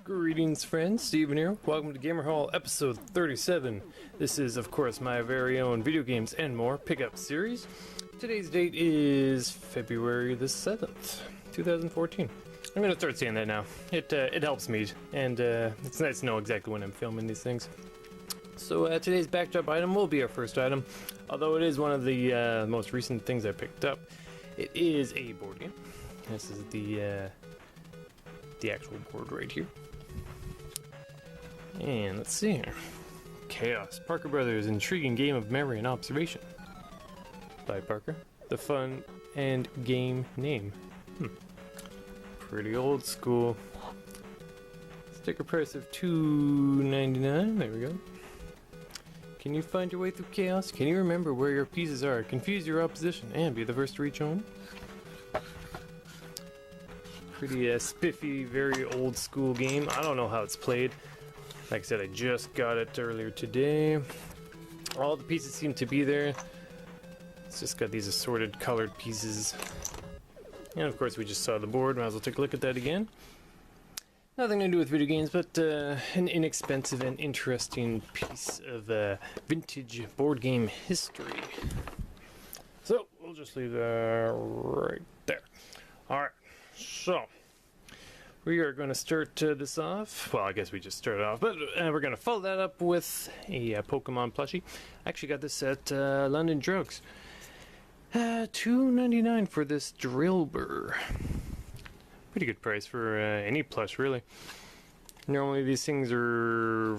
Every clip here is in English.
Greetings, friends. Steven here. Welcome to Gamer Hall episode 37. This is, of course, my very own video games and more pickup series. Today's date is February the 7th, 2014. I'm going to start saying that now. It helps me, and it's nice to know exactly when I'm filming these things. So today's backdrop item will be our first item, although it is one of the most recent things I picked up. It is a board game. This is the actual board right here. And let's see here. Chaos, Parker Brothers' intriguing game of memory and observation. By Parker. The fun and game name. Pretty old school. Sticker price of $2.99. There we go. Can you find your way through chaos? Can you remember where your pieces are? Confuse your opposition and be the first to reach home? Pretty spiffy, very old school game. I don't know how it's played. Like I said, I just got it earlier today. All the pieces seem to be there. It's just got these assorted colored pieces. And of course we just saw the board, might as well take a look at that again. Nothing to do with video games, but an inexpensive and interesting piece of vintage board game history. So, we'll just leave that right there. Alright, so we are going to start this off. Well, I guess we just started off, but we're going to follow that up with a Pokemon plushie. I actually got this at London Drugs. $2.99 for this Drillbur. Pretty good price for any plush, really. Normally these things are,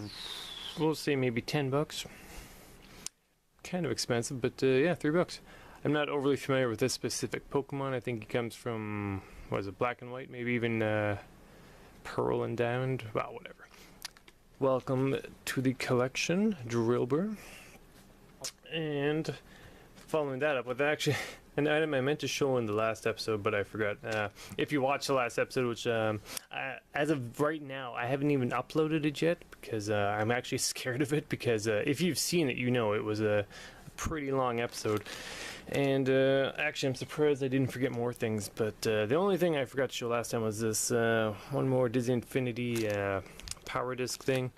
we'll say maybe $10. Kind of expensive, but yeah, $3. I'm not overly familiar with this specific Pokemon. I think he comes from, what is it, Black and White, maybe even Pearl and Diamond. Well, whatever. Welcome to the collection, Drillbur. And following that up with actually an item I meant to show in the last episode, but I forgot. If you watched the last episode, which as of right now, I haven't even uploaded it yet because I'm actually scared of it because if you've seen it, you know it was a pretty long episode. And actually, I'm surprised I didn't forget more things, but the only thing I forgot to show last time was this one more Disney Infinity power disc thing.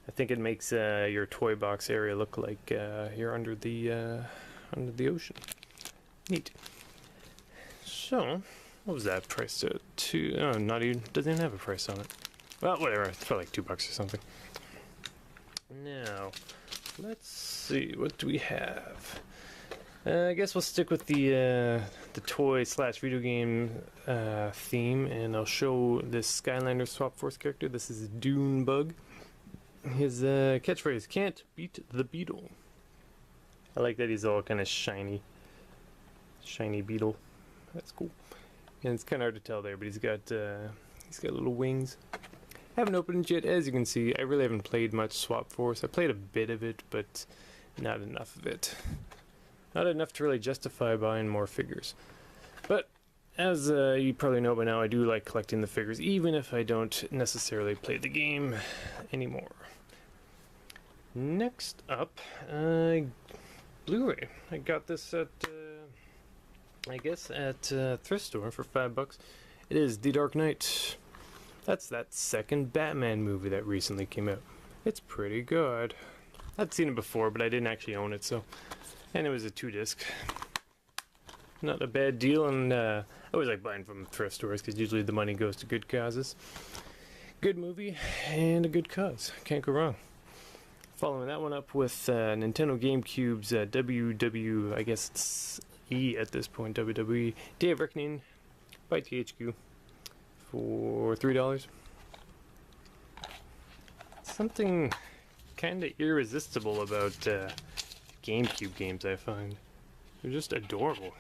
I think it makes your toy box area look like you're under the ocean. Neat. So, what was that price at? Oh, not even, doesn't even have a price on it. Well, whatever, it's probably like $2 or something. Now, let's see, what do we have? I guess we'll stick with the toy slash video game theme, and I'll show this Skylander Swap Force character. This is Dune Bug. His catchphrase, "Can't beat the beetle." I like that he's all kind of shiny beetle. That's cool. And it's kind of hard to tell there, but he's got little wings. I haven't opened it yet. As you can see, I really haven't played much Swap Force. I played a bit of it, but not enough of it. Not enough to really justify buying more figures. But as you probably know by now, I do like collecting the figures, even if I don't necessarily play the game anymore. Next up, Blu-ray. I got this at, I guess, at thrift store for $5. It is The Dark Knight. That's that second Batman movie that recently came out. It's pretty good. I'd seen it before, but I didn't actually own it, so. And it was a 2-disc. Not a bad deal, and I always like buying from thrift stores because usually the money goes to good causes. Good movie and a good cause. Can't go wrong. Following that one up with Nintendo GameCube's I guess it's E at this point, WWE Day of Reckoning by THQ for $3. Something kind of irresistible about GameCube games, I find. They're just adorable.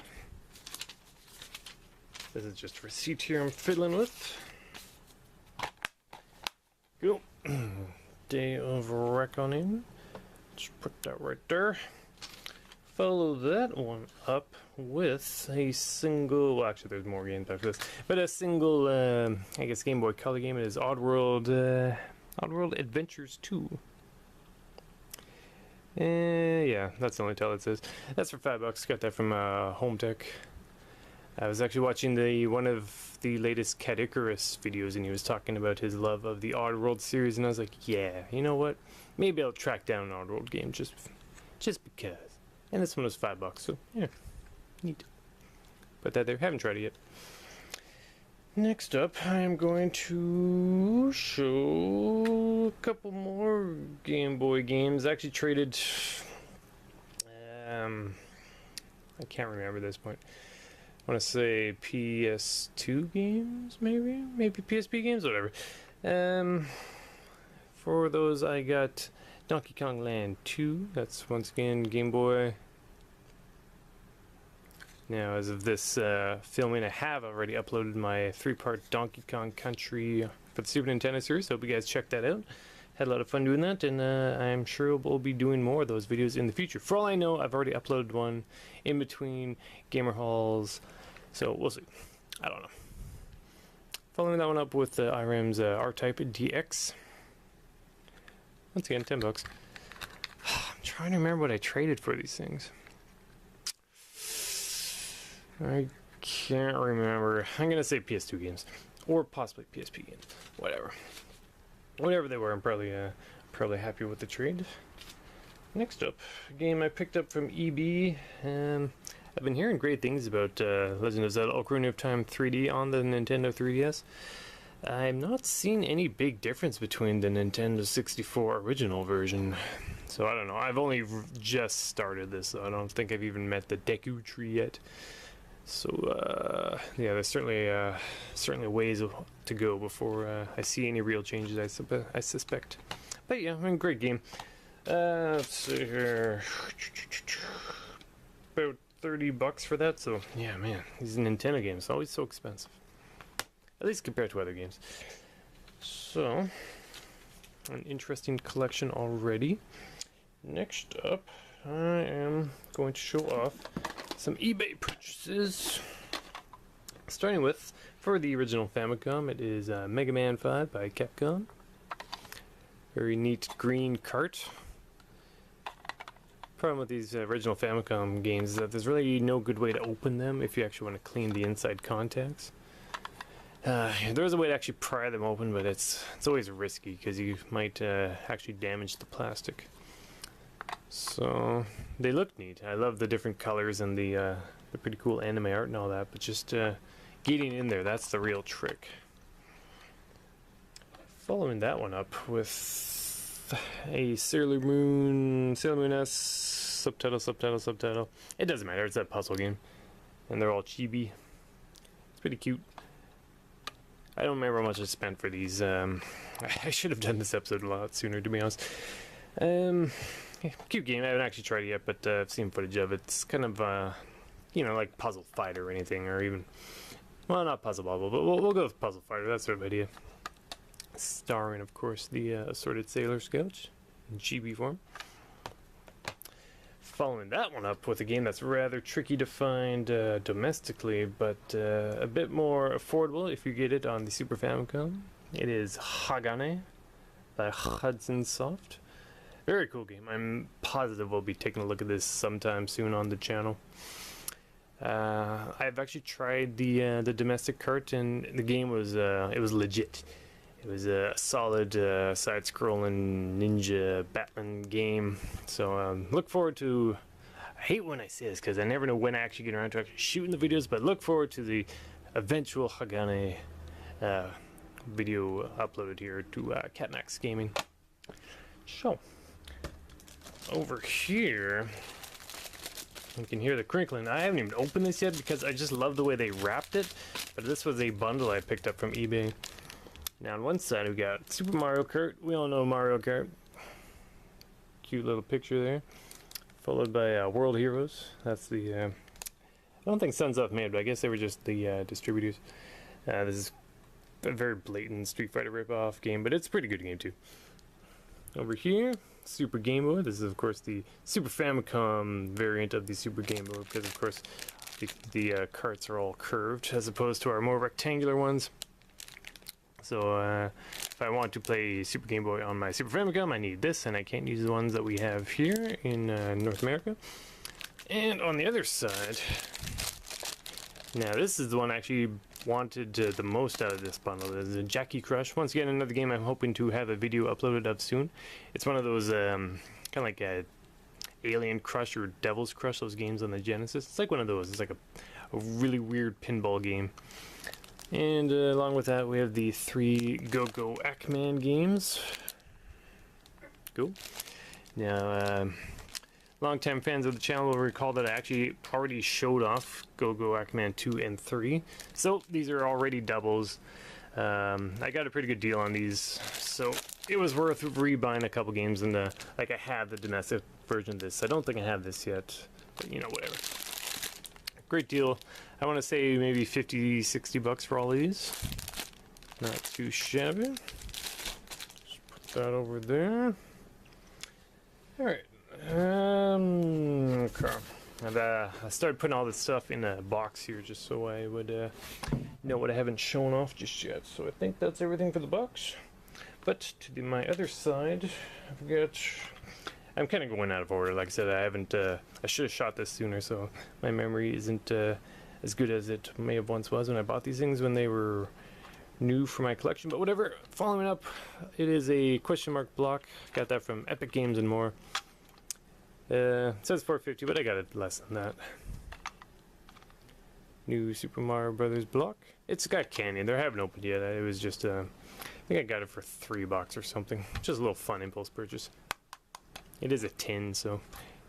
This is just a receipt here I'm fiddling with. Cool. Day of Reckoning. Just put that right there. Follow that one up with a single, well actually there's more games after this, but a single, I guess Game Boy Color game. It is Oddworld Adventures 2. Yeah, that's the only title it says. That's for $5. Got that from Home Tech. I was actually watching one of the latest Cat Icarus videos, and he was talking about his love of the Oddworld series, and I was like, yeah, you know what? Maybe I'll track down an Oddworld game just because. And this one was $5, so yeah, neat. Put that there. Haven't tried it yet. Next up, I'm going to show a couple more Game Boy games. I actually traded. I can't remember at this point. I want to say PS2 games, maybe PSP games, whatever. For those, I got Donkey Kong Land 2. That's once again Game Boy. Now, as of this filming, I have already uploaded my 3-part Donkey Kong Country for the Super Nintendo series. Hope you guys checked that out. Had a lot of fun doing that, and I'm sure we'll be doing more of those videos in the future. For all I know, I've already uploaded one in between gamer halls, so we'll see. I don't know. Following that one up with IRAM's R-Type DX. Once again, $10. I'm trying to remember what I traded for these things. I can't remember. I'm gonna say PS2 games, or possibly PSP games. Whatever they were, I'm probably happy with the trade. Next up, a game I picked up from EB. I've been hearing great things about Legend of Zelda: Ocarina of Time 3D on the Nintendo 3DS. I'm not seeing any big difference between the Nintendo 64 original version, so I don't know. I've only just started this, so I don't think I've even met the Deku Tree yet. So yeah, there's certainly ways to go before I see any real changes, I suspect. But yeah, I mean, great game. Let's see here, about $30 for that. So yeah, man, these Nintendo games always so expensive, at least compared to other games. So an interesting collection already. Next up, I am going to show off some eBay purchases. Starting with, for the original Famicom, it is Mega Man 5 by Capcom. Very neat green cart. Problem with these original Famicom games is that there's really no good way to open them if you actually want to clean the inside contacts. There's a way to actually pry them open, but it's always risky because you might actually damage the plastic. So they look neat. I love the different colors and the pretty cool anime art and all that, but just getting in there, that's the real trick. Following that one up with a Sailor Moon S subtitle. It doesn't matter, it's that puzzle game. And they're all chibi. It's pretty cute. I don't remember how much I spent for these. I should have done this episode a lot sooner, to be honest. Yeah, cute game. I haven't actually tried it yet, but I've seen footage of it. It's kind of, like Puzzle Fighter or anything, or even, well, not Puzzle Bobble, but we'll go with Puzzle Fighter, that sort of idea. Starring, of course, the assorted Sailor Scouts in chibi form. Following that one up with a game that's rather tricky to find domestically, but a bit more affordable if you get it on the Super Famicom. It is Hagane by Hudson Soft. Very cool game. I'm positive we'll be taking a look at this sometime soon on the channel. I've actually tried the domestic cart, and the game was it was legit. It was a solid side-scrolling ninja battling game. So look forward to. I hate when I say this because I never know when I actually get around to actually shooting the videos. But look forward to the eventual Hagane video uploaded here to Catmax Gaming. So. Over here, you can hear the crinkling. I haven't even opened this yet because I just love the way they wrapped it. But this was a bundle I picked up from eBay. Now on one side we got Super Mario Kart. We all know Mario Kart. Cute little picture there. Followed by World Heroes. That's the... I don't think Sons of made, but I guess they were just the distributors. This is a very blatant Street Fighter ripoff game, but it's a pretty good game too. Over here, Super Game Boy. This is, of course, the Super Famicom variant of the Super Game Boy, because, of course, the carts are all curved as opposed to our more rectangular ones. So, if I want to play Super Game Boy on my Super Famicom, I need this, and I can't use the ones that we have here in North America. And on the other side, Now this is the one I actually wanted the most out of this bundle. This is a Jackie Crush. Once again, another game I'm hoping to have a video uploaded of soon. It's one of those kind of like a Alien Crush or Devil's Crush, those games on the Genesis. It's like one of those. It's like a really weird pinball game. And along with that, we have the 3 Go-Go Ackman games. Cool. Now, long-time fans of the channel will recall that I actually already showed off Go-Go Ackman 2 and 3. So these are already doubles. I got a pretty good deal on these, so it was worth rebuying a couple games. And like I have the domestic version of this. I don't think I have this yet, but you know, whatever. Great deal. I want to say maybe 50, 60 bucks for all these. Not too shabby. Just put that over there. All right. Okay. And I started putting all this stuff in a box here just so I would know what I haven't shown off just yet. So I think that's everything for the box. But to my other side, I've got... I'm kind of going out of order. Like I said, I haven't... I should have shot this sooner, so my memory isn't as good as it may have once was when I bought these things when they were new for my collection. But whatever. Following up, it is a question mark block. Got that from Epic Games and More. It says $4.50, but I got it less than that. New Super Mario Brothers block. It's got candy. They haven't opened yet. It was just, I think I got it for $3 or something. Just a little fun impulse purchase. It is a tin, so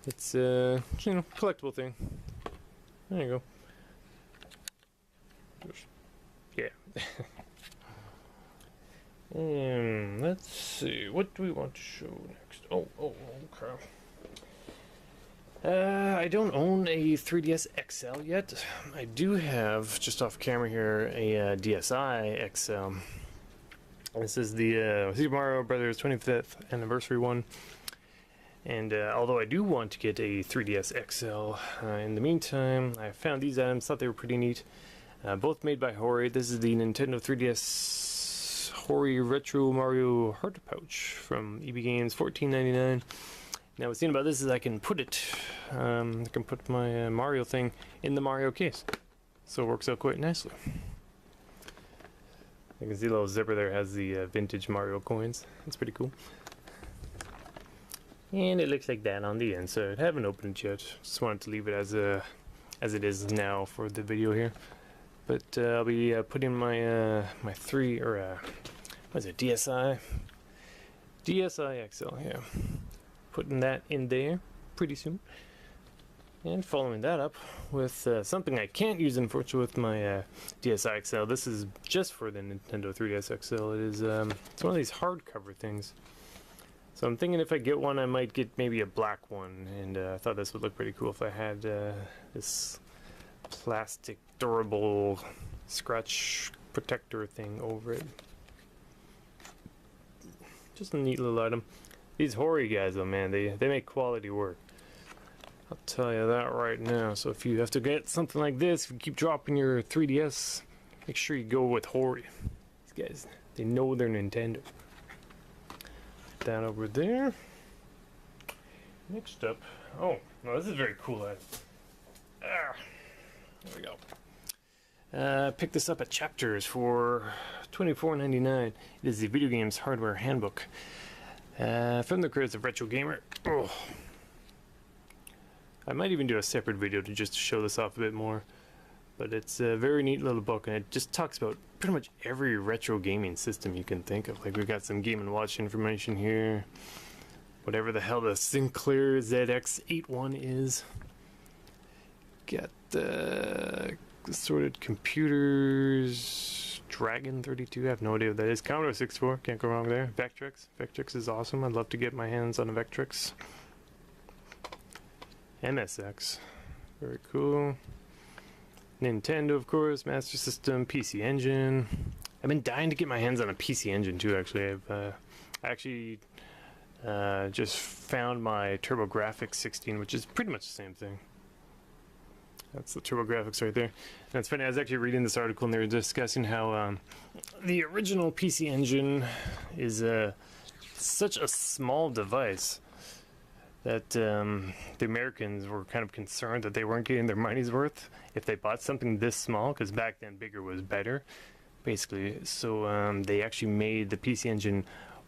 it's you know, collectible thing. There you go. Yeah. And let's see. What do we want to show next? Oh, okay. I don't own a 3DS XL yet. I do have, just off camera here, a DSi XL. This is the Super Mario Brothers 25th anniversary one. And although I do want to get a 3DS XL, in the meantime, I found these items, thought they were pretty neat. Both made by Hori. This is the Nintendo 3DS Hori Retro Mario Heart Pouch from EB Games, $14.99. Now what's neat about this is I can put it, I can put my Mario thing in the Mario case. So it works out quite nicely. You can see the little zipper there has the vintage Mario coins. That's pretty cool. And it looks like that on the inside. I haven't opened it yet. Just wanted to leave it as it is now for the video here. But I'll be putting my my what is it, DSi XL, yeah. Putting that in there pretty soon. And following that up with something I can't use, unfortunately, with my DSi XL. This is just for the Nintendo 3DS XL. It is it's one of these hardcover things. So I'm thinking if I get one, I might get maybe a black one. And I thought this would look pretty cool if I had this plastic durable scratch protector thing over it. Just a neat little item. These Hori guys, though, man, they make quality work. I'll tell you that right now. So if you have to get something like this, if you keep dropping your 3DS, make sure you go with Hori. These guys, they know their Nintendo. Put that over there. Next up, oh, no, this is very cool item. There we go. Picked this up at Chapters for $24.99. It is the Video Games Hardware Handbook. From the creators of Retro Gamer. Oh. I might even do a separate video to just show this off a bit more. But it's a very neat little book, and it just talks about pretty much every retro gaming system you can think of. Like, we've got some Game & Watch information here. Whatever the hell the Sinclair ZX81 is. Got the assorted computers. Dragon 32, I have no idea what that is. Commodore 64, can't go wrong there. Vectrex. Vectrex is awesome. I'd love to get my hands on a Vectrex. MSX. Very cool. Nintendo, of course. Master System. PC Engine. I've been dying to get my hands on a PC Engine, too, actually. I actually just found my TurboGrafx 16, which is pretty much the same thing. That's the TurboGrafx right there. And it's funny, I was actually reading this article and they were discussing how the original PC Engine is such a small device that the Americans were kind of concerned that they weren't getting their money's worth if they bought something this small, because back then bigger was better, basically. So they actually made the PC Engine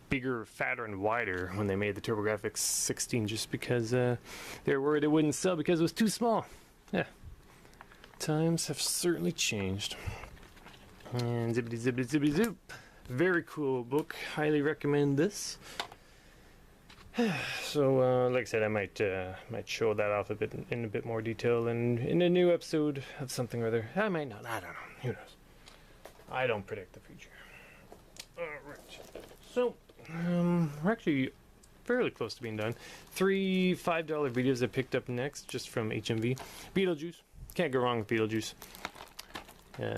bigger, fatter, and wider when they made the TurboGrafx 16, just because they were worried it wouldn't sell because it was too small. Yeah, times have certainly changed. And zippity zippity zippity zoop. Very cool book. Highly recommend this. So, like I said, I might show that off a bit in a bit more detail in a new episode of something or other. I might not. I don't know. Who knows? I don't predict the future. Alright. So, we're actually fairly close to being done. 3 $5 videos I picked up next, just from HMV. Beetlejuice. Can't go wrong with Beetlejuice.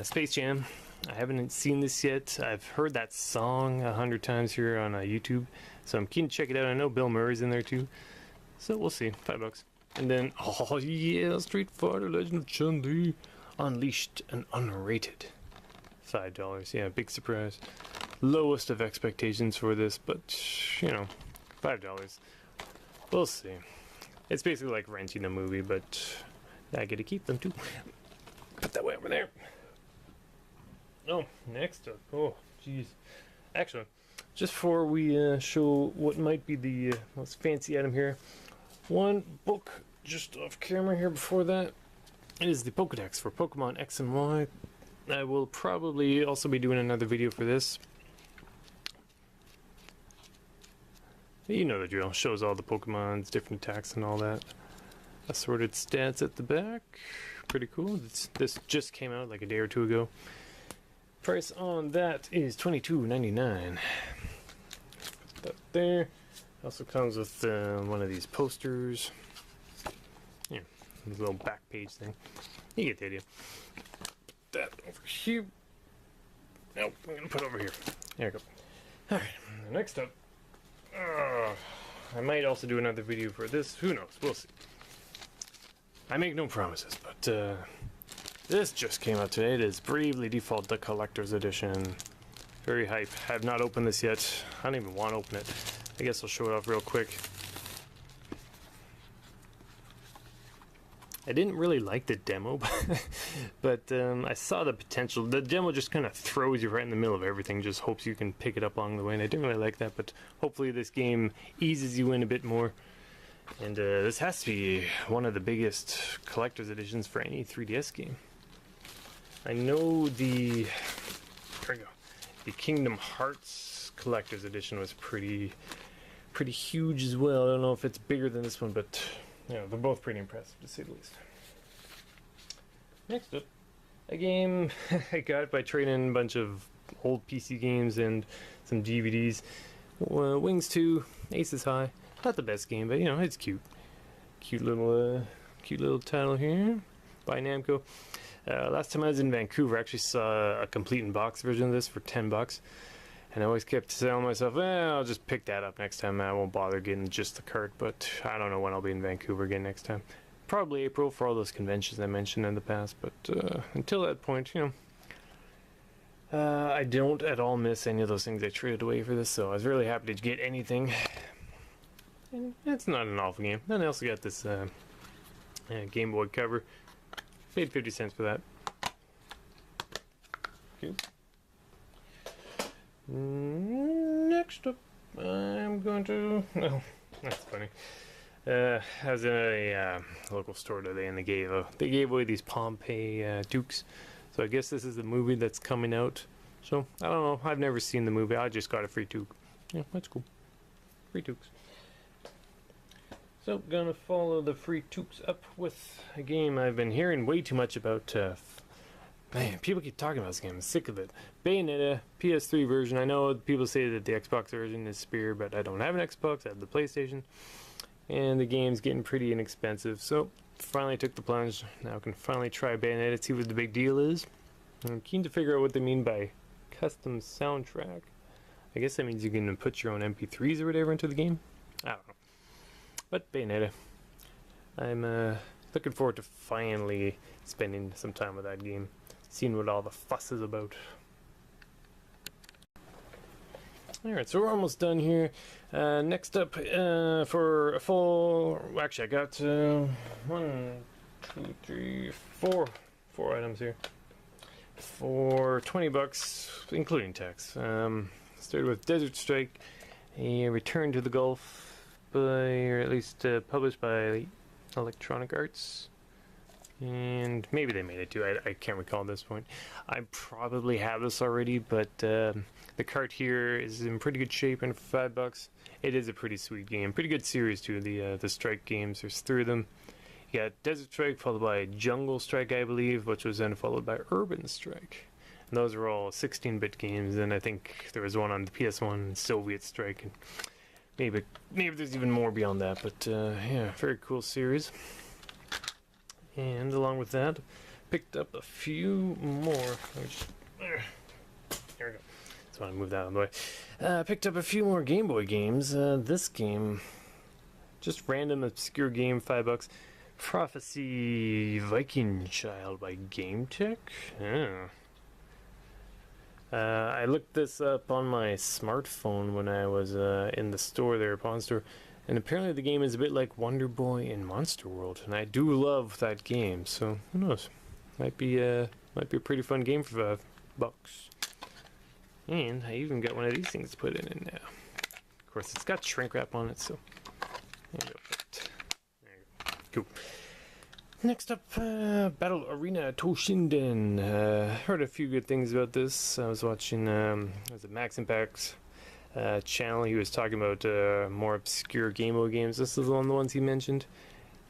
Space Jam. I haven't seen this yet. I've heard that song 100 times here on YouTube, so I'm keen to check it out. I know Bill Murray's in there too, so we'll see. $5. And then, oh yeah, Street Fighter Legend of Chun-Li Unleashed and Unrated. $5. Yeah, big surprise. Lowest of expectations for this, but you know, $5. We'll see. It's basically like renting a movie, but I get to keep them too. Put that way over there. Oh, next up. Oh, jeez. Actually, just before we show what might be the most fancy item here, one book just off camera here before that is the Pokedex for Pokemon X and Y. I will probably also be doing another video for this. You know the drill. Shows all the Pokemon's different attacks and all that. Assorted stats at the back. Pretty cool. This just came out like a day or two ago. Price on that is $22.99. Put that there. Also comes with one of these posters. Yeah, this little back page thing. You get the idea. Put that over here. Nope, I'm gonna put it over here. There we go. Alright, next up. I might also do another video for this. Who knows? We'll see. I make no promises, but this just came out today. It is Bravely Default, the Collector's Edition. Very hype. Have not opened this yet. I don't even want to open it. I guess I'll show it off real quick. I didn't really like the demo, but I saw the potential. The demo just kind of throws you right in the middle of everything, just hopes you can pick it up along the way, and I didn't really like that, but hopefully this game eases you in a bit more. And this has to be one of the biggest collector's editions for any 3DS game. I know the Kingdom Hearts collector's edition was pretty huge as well. I don't know if it's bigger than this one, but you know, they're both pretty impressive to say the least. Next up, a game I got by trading in a bunch of old PC games and some DVDs. Wings 2, Aces High. Not the best game, but you know, it's cute. Cute little title here by Namco. Last time I was in Vancouver, I actually saw a complete in box version of this for $10, and I always kept telling myself, I'll just pick that up next time. I won't bother getting just the cart, but I don't know when I'll be in Vancouver again next time. Probably April for all those conventions I mentioned in the past, but until that point, you know, I don't at all miss any of those things I traded away for this, so I was really happy to get anything. And it's not an awful game. Then I also got this Game Boy cover. Paid 50 cents for that. Okay. Next up, I'm going to... Oh, that's funny. I was in a local store today, and they gave away these Pompeii Dukes. So I guess this is the movie that's coming out. So, I don't know. I've never seen the movie. I just got a free Duke. Yeah, that's cool. Free Dukes. So, gonna follow the free Tukes up with a game I've been hearing way too much about. Man, people keep talking about this game. I'm sick of it. Bayonetta, PS3 version. I know people say that the Xbox version is superior, but I don't have an Xbox. I have the PlayStation. And the game's getting pretty inexpensive. So, finally took the plunge. Now I can finally try Bayonetta, see what the big deal is. I'm keen to figure out what they mean by custom soundtrack. I guess that means you can put your own MP3s or whatever into the game. I don't know. But Bayonetta, I'm looking forward to finally spending some time with that game, seeing what all the fuss is about. Alright, so we're almost done here. Next up, for a full... Actually, I got 1, 2, 3, 4 items here. For 20 bucks, including tax. Started with Desert Strike, a Return to the Gulf, or at least published by Electronic Arts. And maybe they made it too, I can't recall at this point. I probably have this already, but the cart here is in pretty good shape, and for $5, it is a pretty sweet game. Pretty good series too, the Strike games. There's 3 of them. You got Desert Strike, followed by Jungle Strike, I believe, which was then followed by Urban Strike. And those are all 16-bit games, and I think there was one on the PS1, Soviet Strike, and maybe there's even more beyond that, but yeah, very cool series. And along with that, picked up a few more. There we go. Just want to move that out of the way. Picked up a few more Game Boy games. This game, just random obscure game, $5. Prophecy Viking Child by Game Tech. Yeah. I looked this up on my smartphone when I was in the store there, Pawn Store. And apparently the game is a bit like Wonder Boy in Monster World, and I do love that game. So who knows? Might be a pretty fun game for $5. And I even got one of these things to put in it now. Of course, it's got shrink wrap on it, so there you go. Cool. Next up, Battle Arena Toshinden. Heard a few good things about this. I was watching, was it Max Impact's channel. He was talking about more obscure Game Boy games. This is one of the ones he mentioned,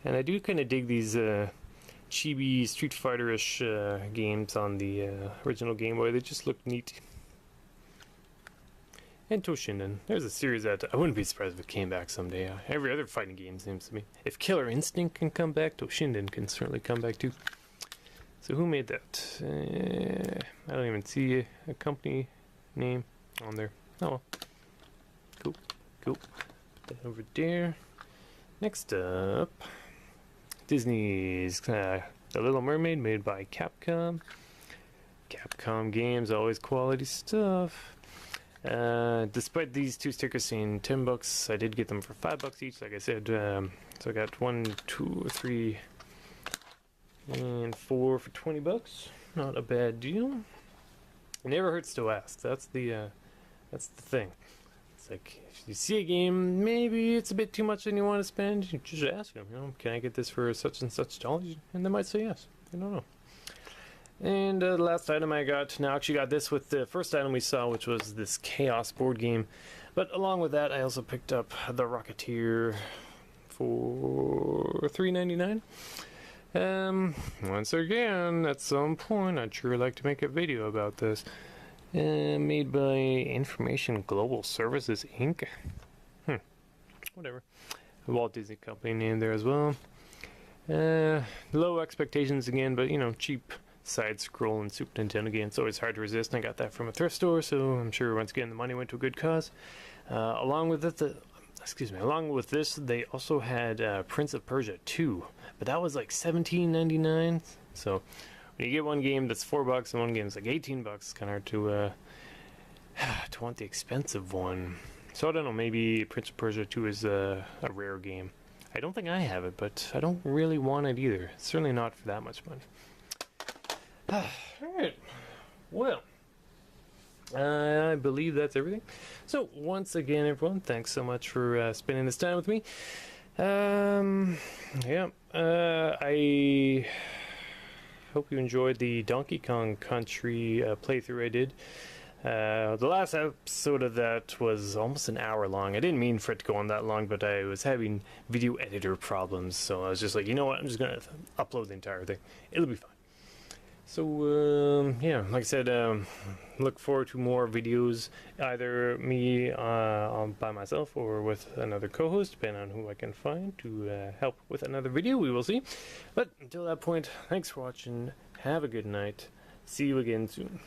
and I do kind of dig these chibi Street Fighter-ish games on the original Game Boy. They just look neat. And Toshinden. There's a series that I wouldn't be surprised if it came back someday. Every other fighting game seems to me. If Killer Instinct can come back, Toshinden can certainly come back too. So who made that? I don't even see a company name on there. Oh well. Cool. Put that over there. Next up, Disney's The Little Mermaid, made by Capcom. Capcom games, always quality stuff. Despite these 2 stickers saying $10, I did get them for $5 each, like I said. So I got 1, 2, 3, and 4 for $20. Not a bad deal. It never hurts to ask. That's the thing. It's like, if you see a game, maybe it's a bit too much and you want to spend, you just ask them, can I get this for such and such dollars? And they might say yes. I don't know. And the last item I got, now I actually got this with the first item we saw, which was this Chaos board game. But along with that, I also picked up the Rocketeer for $3.99. Once again, at some point, I'd sure like to make a video about this. Made by Information Global Services, Inc. Whatever. The Walt Disney Company name there as well. Low expectations again, but cheap side-scroll and Super Nintendo game. It's always hard to resist. I got that from a thrift store, so I'm sure once again the money went to a good cause. Along with this, they also had Prince of Persia 2, but that was like $17.99. So when you get one game that's $4 and one game that's like $18, it's kind of hard to want the expensive one. So I don't know. Maybe Prince of Persia 2 is a rare game. I don't think I have it, but I don't really want it either. Certainly not for that much money. Alright, well, I believe that's everything. So, once again, everyone, thanks so much for spending this time with me. I hope you enjoyed the Donkey Kong Country playthrough I did. The last episode of that was almost an hour long. I didn't mean for it to go on that long, but I was having video editor problems, so I was just like, you know what, I'm just going to upload the entire thing. It'll be fine. So, yeah, like I said, look forward to more videos, either me by myself or with another co-host, depending on who I can find to help with another video. We will see. But until that point, thanks for watching. Have a good night. See you again soon.